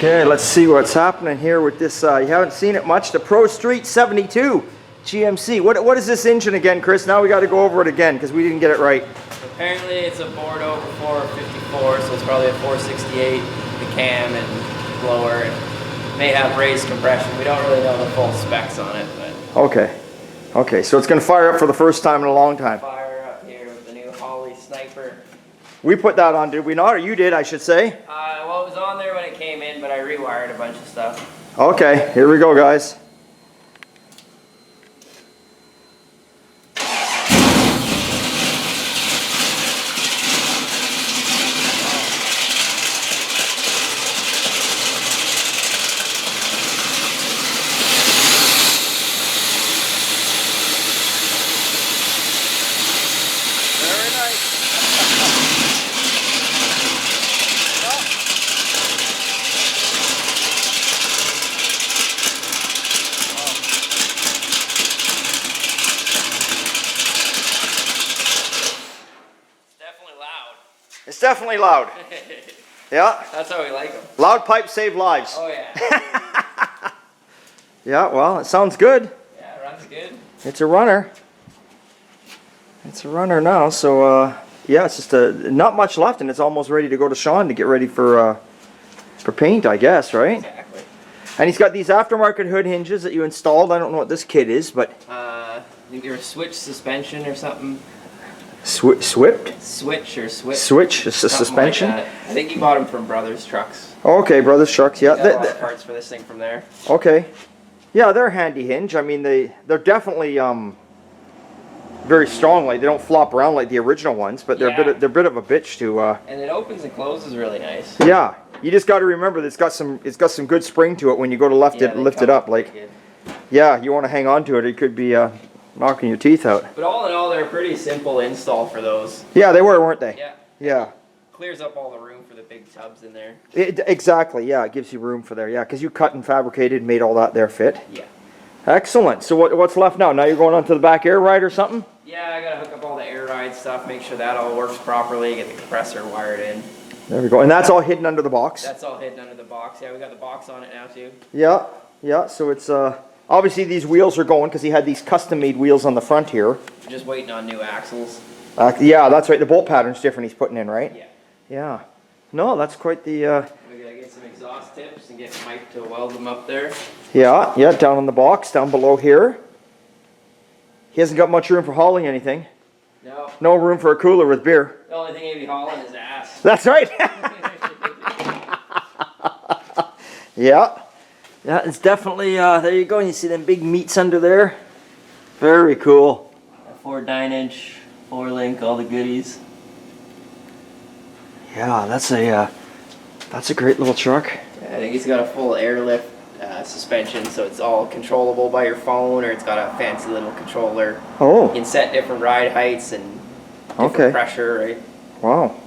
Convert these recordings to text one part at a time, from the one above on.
Okay, let's see what's happening here with this. You haven't seen it much. The Prostreet 72 GMC. What is this engine again, Chris? Now we got to go over it again because we didn't get it right. Apparently it's a board over 454, so it's probably a 468, the cam and blower, and may have raised compression. We don't really know the full specs on it, but... Okay, so it's going to fire up for the first time in a long time. Fire up here with the new Holley Sniper. We put that on, did we not? Or you did, I should say. Well, it was on there when it came in, but I rewired a bunch of stuff. Okay, here we go, guys. It's definitely loud. Yeah. That's how we like them. Loud pipes save lives. Oh yeah. Yeah, well, it sounds good. Yeah, it runs good. It's a runner. It's a runner now, so yeah, it's just not much left and it's almost ready to go to Sean to get ready for paint, I guess, right? Exactly. And he's got these aftermarket hood hinges that you installed. I don't know what this kit is, but... I think they're a switch suspension or something. Swift? Switch or switch. Switch, a suspension? Like I think you bought them from Brothers Trucks. Okay, Brothers Trucks, yeah. Got a lot of parts for this thing from there. Okay. Yeah, they're a handy hinge. I mean, they're definitely very strong. Like, they don't flop around like the original ones, but they're a bit of a bitch to... And it opens and closes really nice. Yeah. You just got to remember that it's got some good spring to it when you go to lift it up. Like, yeah, you want to hang on to it. It could be knocking your teeth out. But all in all, they're a pretty simple install for those. Yeah, they were, weren't they? Yeah. Yeah. Clears up all the room for the big tubs in there. Exactly. Yeah, it gives you room for there. Yeah, because you cut and fabricated, made all that there fit. Yeah. Excellent. So what's left now? Now you're going on to the back air ride or something? Yeah, I gotta hook up all the air ride stuff, make sure that all works properly, get the compressor wired in. There we go. And that's all hidden under the box? That's all hidden under the box. Yeah, we got the box on it now too. Yeah, yeah. So it's obviously these wheels are going because he had these custom-made wheels on the front here. Just waiting on new axles. Yeah, that's right. The bolt pattern's different he's putting in, right? Yeah. Yeah. No, that's quite the... We gotta get some exhaust tips and get Mike to weld them up there. Yeah, yeah, down on the box, down below here. He hasn't got much room for hauling anything. No. No room for a cooler with beer. The only thing he'd be hauling is ass. That's right. Yeah. Yeah, it's definitely, there you go. And you see them big meats under there. Very cool. 4 9-inch, 4-link, all the goodies. Yeah, that's a great little truck. I think it's got a full airlift suspension, so it's all controllable by your phone, or it's got a fancy little controller. Oh. You can set different ride heights and different pressure, right? Wow.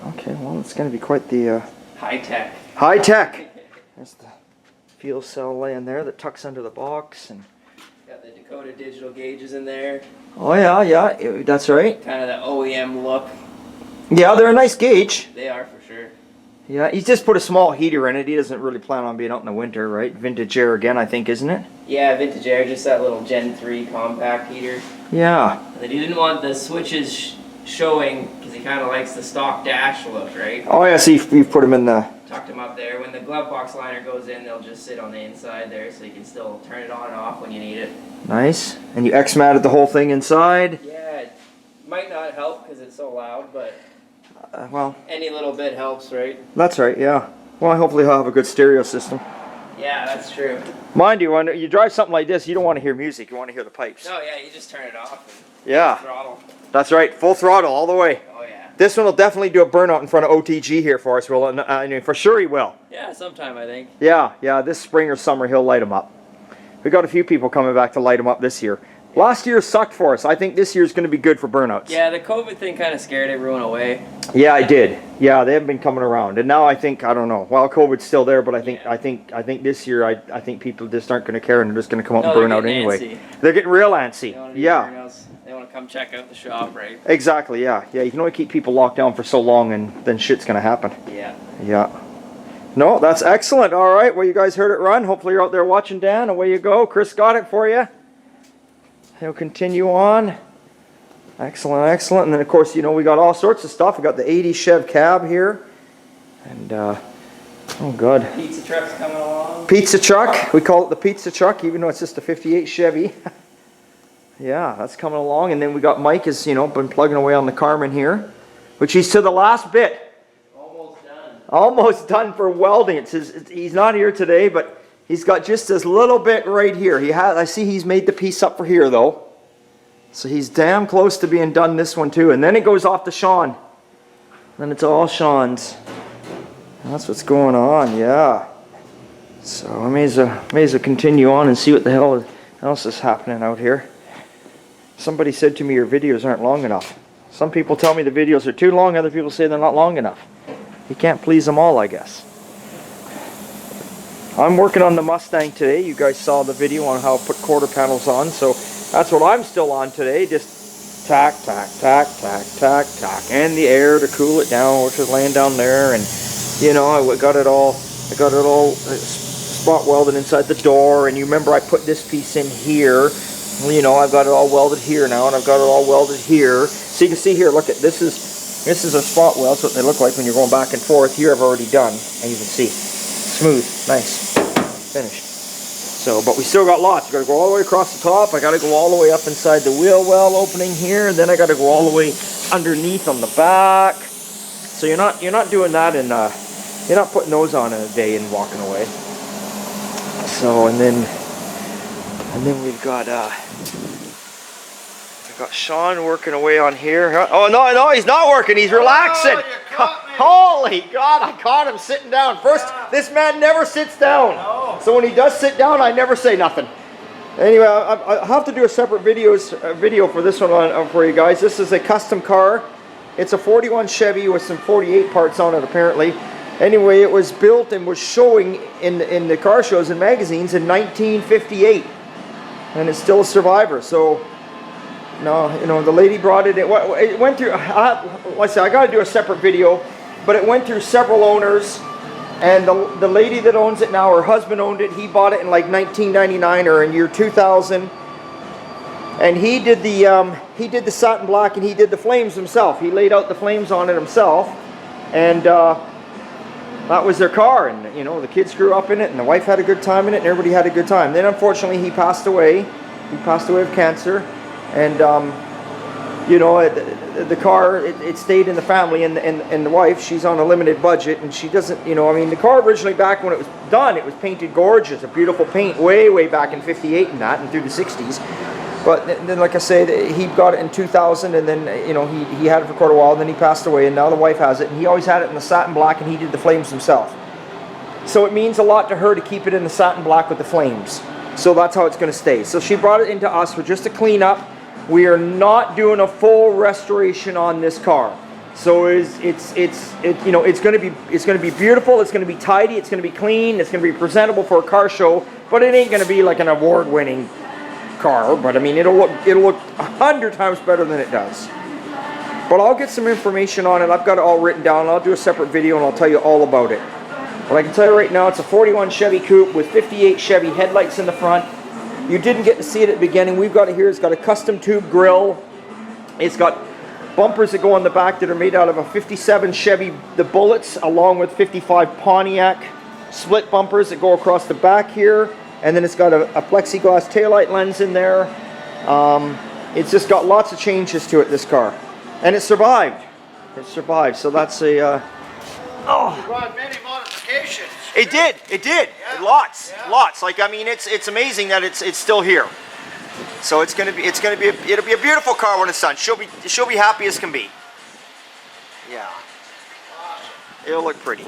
Okay, well, it's going to be quite the... high tech. High tech. There's the fuel cell laying there that tucks under the box. And got the Dakota digital gauges in there. oh, yeah, that's right. Kind of the OEM look. Yeah, they're a nice gauge. They are for sure. Yeah, he's just put a small heater in it. He doesn't really plan on being out in the winter, right? Vintage air again, I think, isn't it? Yeah, vintage air, just that little Gen 3 compact heater. Yeah. And he didn't want the switches showing because he kind of likes the stock dash look, right? Oh, yeah, see, you've put him in the... Tucked them up there. When the glove box liner goes in, they'll just sit on the inside there, so you can still turn it on and off when you need it. Nice. And you X-matted the whole thing inside? Yeah, it might not help because it's so loud, but well, any little bit helps, right? that's right, yeah. Well, hopefully he'll have a good stereo system. Yeah, that's true. Mind you, when you drive something like this, you don't want to hear music. You want to hear the pipes. No, yeah, you just turn it off and Yeah. throttle. That's right. Full throttle all the way. Oh, yeah. This one will definitely do a burnout in front of OTG here for us. Well, I mean, for sure he will. Yeah, sometime, I think. Yeah, yeah. This spring or summer, he'll light them up. We got a few people coming back to light them up this year. Last year sucked for us. I think this year's going to be good for burnouts. Yeah, the COVID thing kind of scared everyone away. Yeah, I did. Yeah, they haven't been coming around, and now I think I don't know. Well, COVID's still there, but I think this year I think people just aren't going to care, and they're just going to come out and burn out anyway. Antsy. They're getting real antsy. Yeah. They want to come check out the shop, right? Exactly. Yeah, yeah. You can only keep people locked down for so long, and then shit's going to happen. Yeah. Yeah. No, that's excellent. All right, well, you guys heard it run. Hopefully you're out there watching, Dan. Away you go. Chris got it for you. He'll continue on. Excellent, excellent. And then, of course, you know, we got all sorts of stuff. We got the 80 Chev cab here. And, oh, God. Pizza truck's coming along. Pizza truck. We call it the pizza truck, even though it's just a 58 Chevy. Yeah, that's coming along. And then we got Mike has, you know, been plugging away on the Carmen here, which he's to the last bit. Almost done for welding. He's not here today, but he's got just this little bit right here. I see he's made the piece up for here, though. So he's damn close to being done this one, too. And then it goes off to Sean. Then it's all Sean's. That's what's going on, yeah. So I may as well continue on and see what the hell else is happening out here. Somebody said to me, your videos aren't long enough. Some people tell me the videos are too long. Other people say they're not long enough. You can't please them all, I guess. I'm working on the Mustang today. You guys saw the video on how I put quarter panels on, so that's what I'm still on today. Just tack, tack, tack, tack, tack, tack, and the air to cool it down, which is laying down there. And you know, I got it all spot welded inside the door. And you remember I put this piece in here. Well, you know, I've got it all welded here now, and I've got it all welded here. So you can see here. Look at this is a spot weld. That's what they look like when you're going back and forth. Here I've already done, and you can see smooth, nice, finished. So, but we still got lots. We got to go all the way across the top. I got to go all the way up inside the wheel well opening here, and then I got to go all the way underneath on the back. So you're not doing that in you're not putting those on in a day and walking away. So and then we've got Sean working away on here. Oh no, he's not working. He's relaxing. Holy God, I caught him sitting down. First, this man never sits down. No. So when he does sit down, I never say nothing. Anyway, I have to do a separate video for this one for you guys. This is a custom car. It's a 41 Chevy with some 48 parts on it, apparently. Anyway, it was built and was showing in the car shows and magazines in 1958. And it's still a survivor. So, no, you know, the lady brought it in. It went through, let's say, I got to do a separate video, but it went through several owners. And the lady that owns it now, her husband owned it. He bought it in like 1999 or in year 2000. And he did the satin black, and he did the flames himself. He laid out the flames on it himself. And that was their car. And, you know, the kids grew up in it, and the wife had a good time in it, and everybody had a good time. Then, unfortunately, he passed away. He passed away of cancer. And, you know, the car, it stayed in the family, and the wife, she's on a limited budget, and she doesn't, you know, I mean, the car originally back when it was done, it was painted gorgeous, a beautiful paint, way back in 58 and that, and through the 60s. But then, like I say, he got it in 2000, and then, you know, he had it for quite a while, and then he passed away, and now the wife has it, and he always had it in the satin black, and he did the flames himself. So it means a lot to her to keep it in the satin black with the flames. So that's how it's going to stay. So she brought it into us for just a cleanup. We are not doing a full restoration on this car. So it's you know, it's going to be beautiful, it's going to be tidy, it's going to be clean, it's going to be presentable for a car show, but it ain't going to be like an award-winning car. But I mean, it'll look 100 times better than it does. But I'll get some information on it. I've got it all written down. I'll do a separate video and I'll tell you all about it. But I can tell you right now, it's a 41 Chevy Coupe with 58 Chevy headlights in the front. You didn't get to see it at the beginning. We've got it here. It's got a custom tube grill. It's got bumpers that go on the back that are made out of a 57 Chevy, the Bullets, along with 55 Pontiac split bumpers that go across the back here. And then it's got a plexiglass taillight lens in there. It's just got lots of changes to it, this car. And it survived. It survived. So that's a... You brought many modifications. It did. Yeah. Lots. Like, I mean, it's amazing that it's still here. So it'll be a beautiful car when it's done. She'll be happy as can be. Yeah. Awesome. It'll look pretty.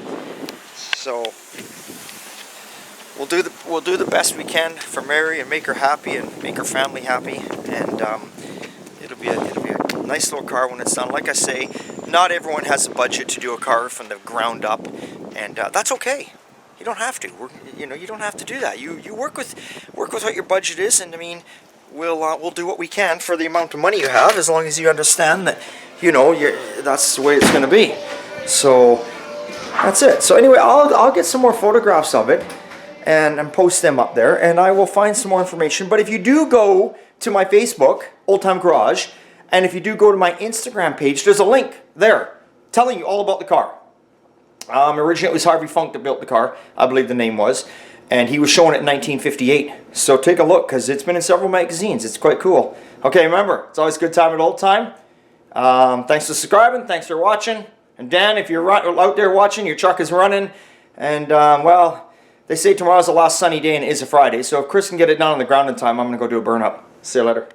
So we'll do the best we can for Mary and make her happy and make her family happy. And it'll be a nice little car when it's done. Like I say, not everyone has the budget to do a car from the ground up, and that's okay. You don't have to. You don't have to do that. You work with what your budget is, and I mean, we'll do what we can for the amount of money you have, as long as you understand that, that's the way it's going to be. So That's it. So anyway, I'll get some more photographs of it and post them up there, and I will find some more information. But if you do go to my Facebook, Old Time Garage, and if you do go to my Instagram page, there's a link there telling you all about the car. Originally it was Harvey Funk that built the car, I believe the name was, and he was showing it in 1958. So take a look, because it's been in several magazines. It's quite cool. Okay, remember, it's always a good time at Old Time. Thanks for subscribing, thanks for watching. And Dan, if you're out there watching, your truck is running, and well, they say tomorrow's the last sunny day and it is a Friday, so if Chris can get it down on the ground in time, I'm going to go do a burnout. See you later.